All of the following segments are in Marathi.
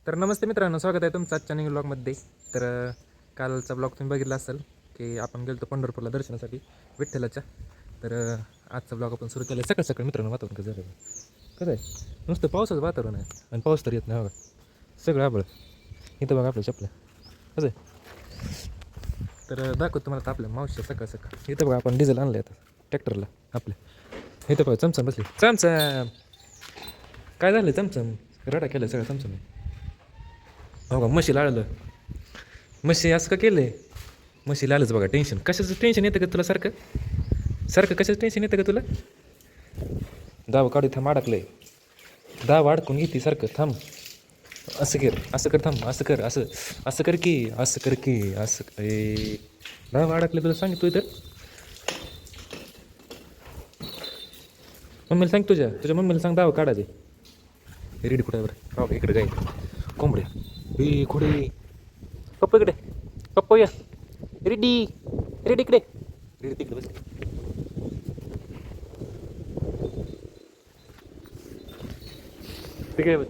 तर नमस्ते मित्रांनो, स्वागत आहे तुमचं आजच्या न्यू ब्लॉगमध्ये. तर कालचा ब्लॉग तुम्ही बघितला असेल की आपण गेलो पंढरपूरला दर्शनासाठी विठ्ठलाच्या. तर आजचा ब्लॉग आपण सुरू केला सकाळ सकाळ. मित्रांनो, वातावरण कसं झालं, कसं आहे, नुसतं पावसाचं वातावरण आहे आणि पाऊस तर येत नाही बघा, सगळं आबळ. इथं बघा आपलं चपलं कसं आहे. तर दाखवतो तुम्हाला तर आपल्या मावशीच्या सकाळ सकाळ. इथं बघा आपण डिझेल आणलं आता ट्रॅक्टरला आपल्या. इथं बघा चमचम बसली, चमचम काय झालं, चमचम रडा केलं सगळं चमचम. हो का, म्हशीला आळलं, म्हशी असं का केलं आहे, म्हशीला आलंच बघा टेन्शन. कशाचं टेन्शन येतं का तुला सारखं सारखं, कशाचं टेन्शन येतं का तुला? दाव काढू, थांब अडकलंय, दाव अडकून घेते सारखं, थांब, असं कर, असं कर, थांब, असं कर, असं असं कर की, असं कर की, असं ए दाव अडकलं तुला सांगितलं तर. मम्मीला सांग, तुझ्या मम्मीला सांग दाव काढा दे. रेडी कुठे बरं, हो इकडे गाय कोंबडे, ए खुडे, पप्पा इकडे, पप्पा या, रेडी रेडी इकडे, रेडी तिकडे बस.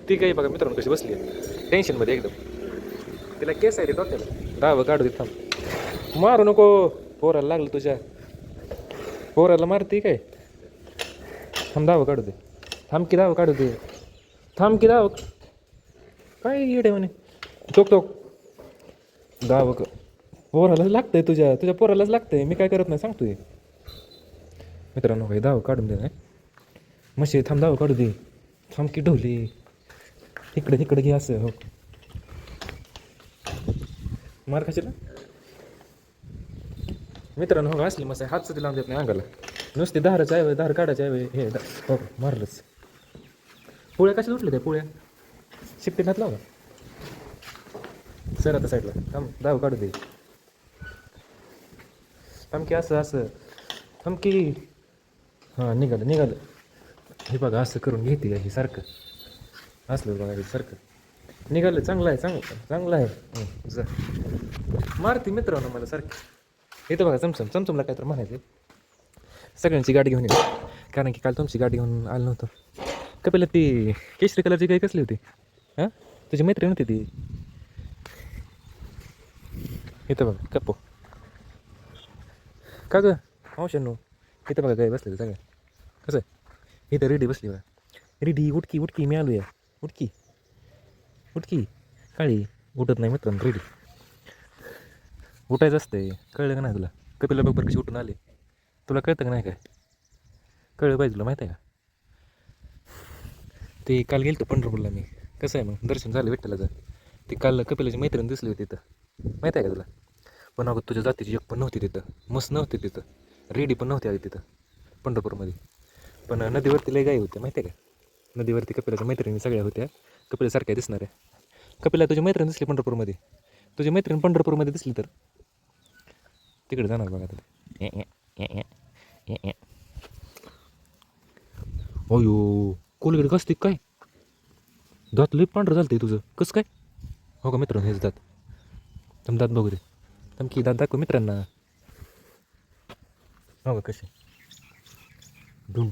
ती काही बघा मित्रांनो कशी बसली आहे टेन्शनमध्ये एकदम. तिला केस आहे रे डोक्याला, दाव काढू दे, थांब, मारू नको, पोराला लागलं तुझ्या, पोराला मारते काय, थांब दाव काढू दे, थांब की दाव काढू दे, थांब की दाव, काय येडे म्हणे, टोक टोक दाव पोरालाच लागतंय, तुझ्या पोरालाच लागतंय, मी काय करत नाही सांगतोय. मित्रांनो काही दाव काढून दे नाही, म्हशी थांब दाव काढू दे, थांब की ढोली, इकडे तिकडे घे असं, हो मार खाशील. मित्रांनो हो असली मस्त हात सुद्धा लावून देत नाही अंगाला, नुसती धाराचं आहे, धार काढायचं आहे हे हो मारलंच. पोळ्या कशा उठल्या त्या पोळ्या, शिट्टी घातला का सर आता साईडला, थांब दाव काढू दे, थांब की असं असं, थांब की, हां निघालं निघालं. हे बघा असं करून घेते हे सारखं, असलं बघा हे सारखं निघालं, चांगलं आहे, चांगलं आहे. जा मारती मित्रांनो मला सारखी. इथं बघा चमचम, चमचमला काय तर म्हणायचं, सगळ्यांची गाडी घेऊन येते, कारण की काल तुमची गाडी घेऊन आलं नव्हतं. कपिला ती केशरी कलरची गाय कसली होती, हां तुझी मैत्रीण होती ती. इथं बघा कप्पो, का गं मावशांनो, इथं बघा गाय बसले सगळ्या, कसं आहे, इथं रेडी बसली बघा, रेडी, उठकी उठकी, मी आलो या, उठकी उठकी, काळी उठत नाही मित्रांनो, रेडी उठायचं असतंय, कळलं का नाही तुला? कपिला बरोबर कशी उठून आले, तुला कळतं का नाही, काय कळलं पाहिजे तुला, माहिती आहे का? ते काल गेलं पंढरपूरला मी, कसं आहे मग दर्शन झालं विठ्ठलाचं. ते काल कपिलाची मैत्रीण दिसली होती तिथं, माहिती आहे का तुला? पण अगं तुझ्या जातीची एक पण नव्हती तिथं, मस्त नव्हती तिथं, रेडी पण नव्हती आली तिथं पंढरपूरमध्ये. पण नदीवरती लय गाई होत्या, माहिती आहे का? नदीवरती कपिलाच्या मैत्रिणी सगळ्या होत्या, कपिलासारख्या दिसणाऱ्या. कपिला तुझी मैत्रीण दिसली पंढरपूरमध्ये, तुझी मैत्रीण पंढरपूरमध्ये दिसली तर तिकडे जाणार बघा आता. अयो कोलगेट कसते काय, दात लई पांढरं झालं तुझं, कसं काय? हो का मित्रांनो, हेच दात, तुम्ही दात बघू दे, की दात दाखव मित्रांना, हो का कसे, डुम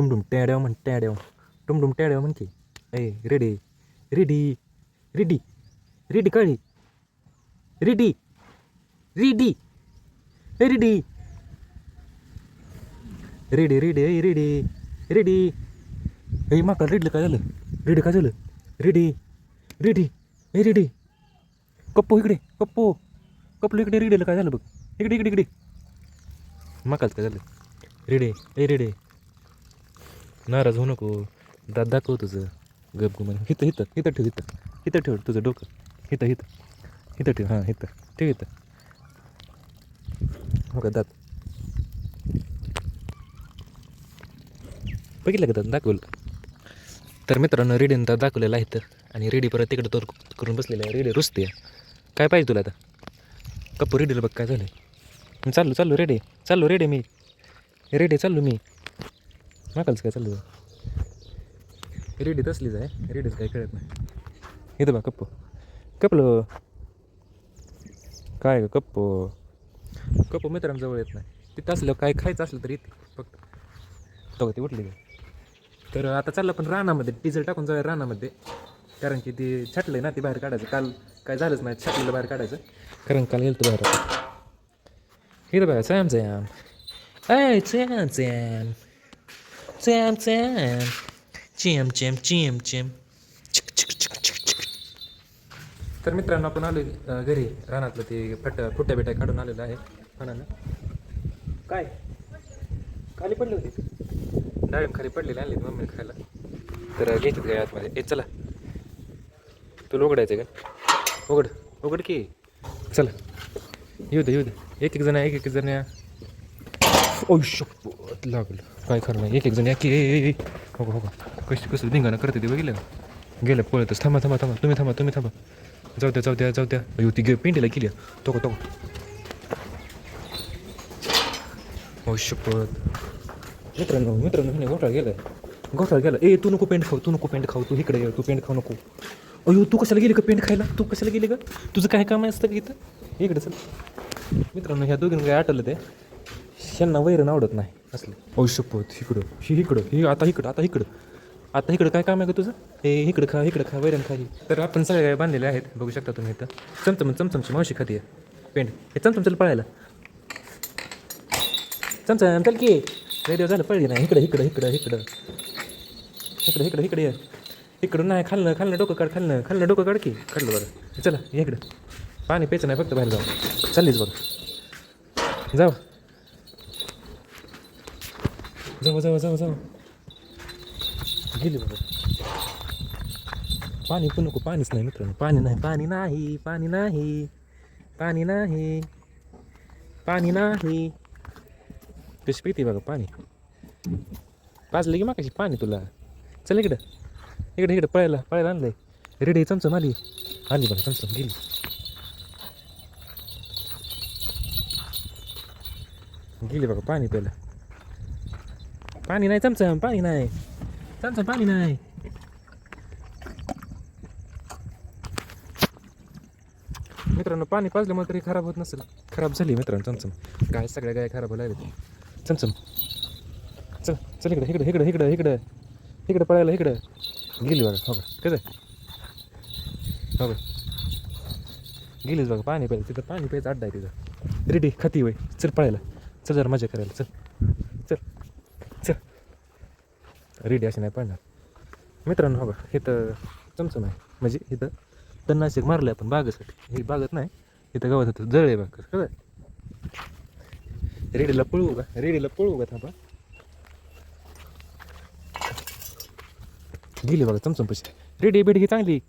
डुम टॅड्याव म्हण, टॅड्याव डुम टॅड्याव म्हण की, ए रेडी रेडी रेडी रेडी काळी, रेडी रेडी रेडी रेडी रेडी ए रेडी रेडी, ए माका रेडलं काय झालं, रेडी काय झालं, रेडी रेडी ए रेडी, कप्पू इकडे, कपलो इकडे, रेडीला काय झालं बघ, इकडे इकडे इकडे, माकाच काय झालं, रेडे ए रेडे, नाराज होऊ नको, दात दाखव तुझं, गप गुमान, हिथं हिथं हिथं ठेव, हिथं ठेव तुझं डोकं, हिथं हिथं हिथं ठेव, हां हिथं ठेव, हिथं हो का दात, बघितलं का दात दाखवलं. तर मित्रांनो रेडीनं दात दाखवलेला आहे तर, आणि रेडी परत तिकडे तोर करून बसलेलं आहे, रेडी रुसते, काय पाहिजे तुला आता, कप्पू रेडीला बघ काय झालं, मी चाललो रेडे मी रेडी चाललो मी, माकालच काय चाललो, रेडी तसलीच आहे, रेडीच काय कळत नाही. इथं बघ कपलो काय ग कप्पू मित्रांजवळ येत नाही, तिथं असलं काय खायचं असलं तर येते फक्त, तो ते उठले. तर आता चाललं पण रानामध्ये, डिझेल टाकून जाऊया रानामध्ये, कारण की ते छाटलं ना ते बाहेर काढायचं. काल काय झालंच नाही छाटलेलं बाहेर काढायचं, कारण काल गेलं बाहेर. हे बघा सॅम सॅम ऐ सॅम सॅम सॅम सॅम चेम चेम चेम चेम. तर मित्रांनो आपण आलो घरी. रानातलं ते फुट्या बिट्या काढून आलेलं आहे म्हणाला. काय खाली पडले होते डाळिंब, खाली पडलेले आणले मम्मीने खायला. तर घ्यायचं काय आतमध्ये. ए चला तुला उघडायचं का? उघड उघड की. चला येऊ दे येऊ दे. एक एक जण या. शपथ लागलं काय खरं नाही. एक जण या की. हो हो कसं धिंगाणं करते ते बघितलं का? गेलं पळतच. थांबा तुम्ही थांबा. जाऊ द्या अयो ती पिंडीला केली तो हो शपथ. मित्रांनो हिने घोटाळा गेला. ए तू नको पेंट खाऊ तू इकडे ये. तू पेंट खाऊ नको. अयो तू कशाला गेली का पेंट खायला? तू कशाला गेली का? तुझं काय काम असतं का इथं? इकडे चल. मित्रांनो ह्या दोघींना काय आठवलं ते ह्यांना वैरण आवडत नाही असले. ओ शपथ इकडं आता इकडं काय काम आहे का तुझं? हे इकडं खा वैरण खा. तर आपण सगळे काय बांधलेले आहेत बघू शकता तुम्ही इथं. चमचमची मावशी खाती आहे पेंट. हे चमचम चल पळायला. चमचम चल की. रेडिओ झालं पळली नाही. इकडं ये. इकडं नाही खाल्लं डोकं काढ की. काढलं बरं. चला इकडं. पाणी प्यायचं नाही फक्त बाहेर जाऊ. चाललीच बघ. जाऊ. गेली बघा. पाणी पण नको. पाणीच नाही मित्रांनो. पाणी नाही. कशी पिते बघा पाणी. पाजलं की मग कशी पाणी तुला. चल इकडं पळायला आणलंय. रेडी चमचम आली बघा. चमचम गेली बघा पाणी प्यायला. पाणी नाही चमचम पाणी नाही. मित्रांनो पाणी पाजल्यामुळे तरी खराब होत नसेल. खराब झाली मित्रांनो चमचम. काय सगळ्या गाय खराब व्हायला लागले. चमचम चल इकडं पळायला इकडं. गेली बघा. हो का कसं हो का गेलीच बघा पाणी प्यायला. तिथं पाणी प्यायचं अड्डा आहे तिथं. रेडी खाती वय. चल पळायला. चल जरा मजा करायला. चल रेडी अशी नाही पडणार मित्रांनो. हो का इथं चमचम आहे म्हणजे इथं तणनाशक मारलं आपण बागेसाठी. हे बागत नाही इथं गावात होतं जळ आहे बाग. कसं रेडीला पळवू का थांबा. गेली बघा चमचम पशी. रेडी भेट घे चांगली.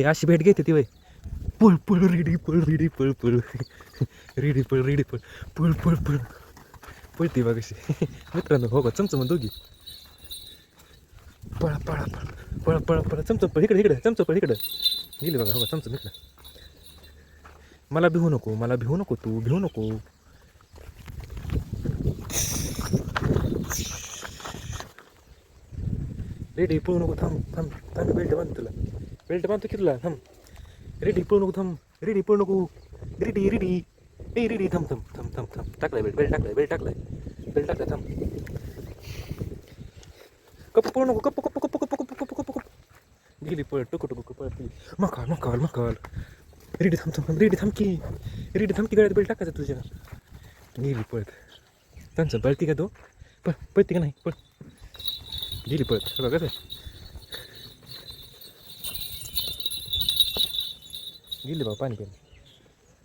अशी भेट घेते ती वय. पळ रेडी पळ. पळते बघ अशी. मित्रांनो हो का चमचम दोघी. पळा चमचम पळ इकडे. चमचम पळ इकडं. गेली बघा हो का चमचम इकडं. मला भिवू नको तू भिवू नको. रेडी पळू नको. थांब बेल्ट बांधतो की तुला. थांब रेडी पळू नको. थांब रेडी पळू नको. रेडी थांब. टाकलाय बेल्ट टाकलाय. थांब. कप पळू नको. कप गेली पळ. टुकू पळत गेली. मकाल. रेडी थांब की गळ्यात बेल्ट टाकायचं तुझ्या. गेली पळत. त्यांचं पळती का तो? पळती का नाही? पळ. गेली पळत. बघा कसं गेली बघा पाणी प्यायला.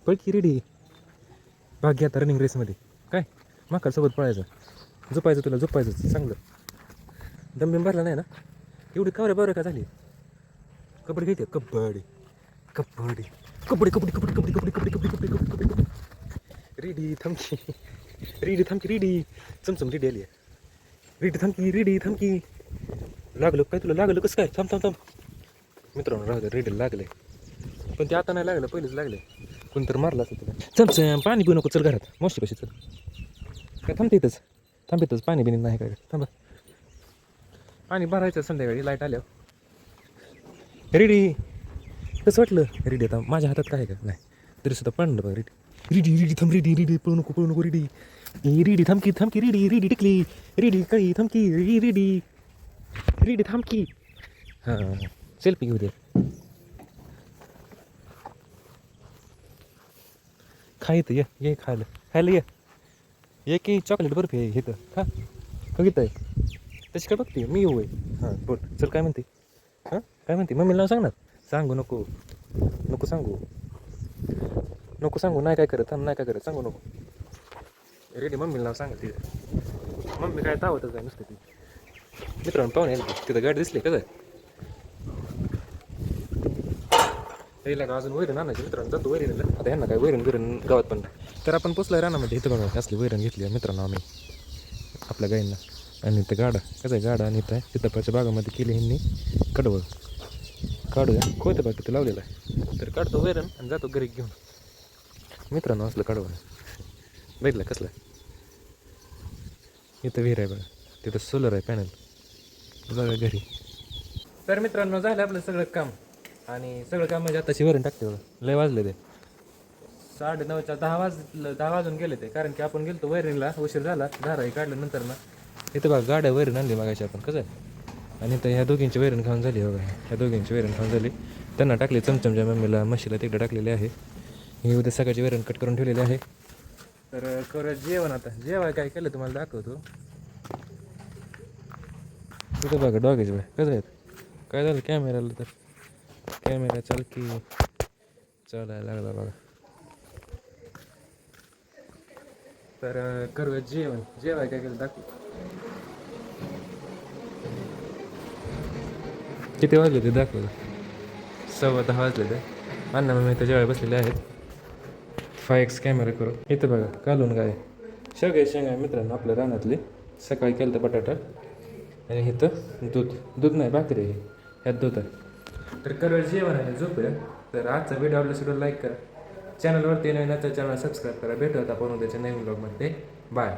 पळ की रेडी. भाग घ्या आता रनिंग रेसमध्ये. काय माकासोबत पळायचं. झोपायचं चांगलं. दमबिम भरला नाही ना. एवढी कावऱ्या का झाली. कबड्डी घेते. कबड्डी. रेडी थांबकी. चमचम रेडी आली आहे. रेडी थांबकी. लागलं काय तुला? लागलं कसं काय? थांब मित्रांनो राहू दे. रेडी लागलंय पण ते आता नाही लागलं. पहिलेच लागले. कोणतरी मारलं असं तुला. चमचम पाणी पिऊ नको. चल घरात मावशी कशी. चल काय थांबतेच पाणी बिनी नाही काय. थांबा पाणी भरायचं संध्याकाळी लाईट आल्यावर. रेडी कसं वाटलं? रेडी आता माझ्या हातात काय का नाही तरी सुद्धा पडलं बघ. रेडी थांब. रेडी पळू नको. रेडी थांबकी. रेडी टिकली. रेडी कळी थांबकी. रेडी थांबकी. हां सेल्फी घेऊ दे. खायचं ये खायला खायला ये की चॉकलेट बर्फी आहे इथं खा बघितलं आहे तशी काय बघते मी येऊ आहे. हां बोल चल काय म्हणते. हां काय म्हणते मम्मीला नाव सांग ना. सांगू नको नको सांगू नको सांगू नाही काय करत नाही काय करत सांगू नको. रेडी मम्मीला नाव सांगा तिथं मम्मी काय तावतच आहे नुसतं ती. मित्रांनो पाहुणे तिथं गाडी दिसली कसं यायला का अजून वैरण आणायची मित्रांनो जातो वैरणीला. आता ह्यांना काय वैरण गावात पण नाही तर आपण पोचलोय रानामध्ये इथं बघा असली वैरण घेतली आहे मित्रांनो आम्ही आपल्या गाईंना. आणि इथं गाडा कसं आहे गाडा आणि इथं सीताफळाच्या बागामध्ये केली ह्यांनी कडवळ काढूया खोयतं बाकी तिथं लावलेलं आहे तर काढतो वैरण आणि जातो घरी घेऊन. मित्रांनो असलं कडवळ बघितलं कसलं इथं विहीर आहे बघा तिथं सोलर आहे पॅनल बघा घरी. तर मित्रांनो झालं आपलं सगळं काम आणि सगळं काम म्हणजे आताशी वरण टाकते बघा लय वाजले ते 9:30च्या 10 वाजून गेले ते कारण की आपण गेलो वैरणीला उशीर झाला धाराही काढल्यानंतर ना इथं बघा गाड्या वैरण आणली मागायची आपण कसं आहे. आणि तर ह्या दोघींची वैरण खाऊन झाली बघा ह्या दोघींची वैरण खाऊन झाली. त्यांना टाकली चमचमच्या मम्मीला म्हशीला तिकडे टाकलेली आहे. ही उद्या सकाळची वैरण कट करून ठेवलेली आहे. तर करूया जेवण आता जेवाय काय केलं तुम्हाला दाखवतो. तिथं बघा डॉगेज बाय कसं आहेत काय झालं कॅमेराला तर कॅमेरा चाल की चालायला लागला बघा. तर करूया जेवाय काय केलं दाखवतो. किती वाजले ते दाखवलं 10:15 वाजले ते. अण्णा मग मी इथं जेवाय बसलेले आहेत 5x कॅमेरा करू. इथं बघा कालून काय शेवग्या शेंगा मित्रांनो आपल्या रानातली सकाळी केलं तर बटाटा आणि इथं दूध नाही भाकरी आहे ह्यात दूध आहे. तर करूया जेवण आहे झोपूया. तर आजचा व्हिडिओ आपल्या सुद्धा लाईक करा चॅनलवरती नवीन चॅनल सबस्क्राईब करा. भेटूयात आपण उद्याच्या नवीन ब्लॉगमध्ये बाय.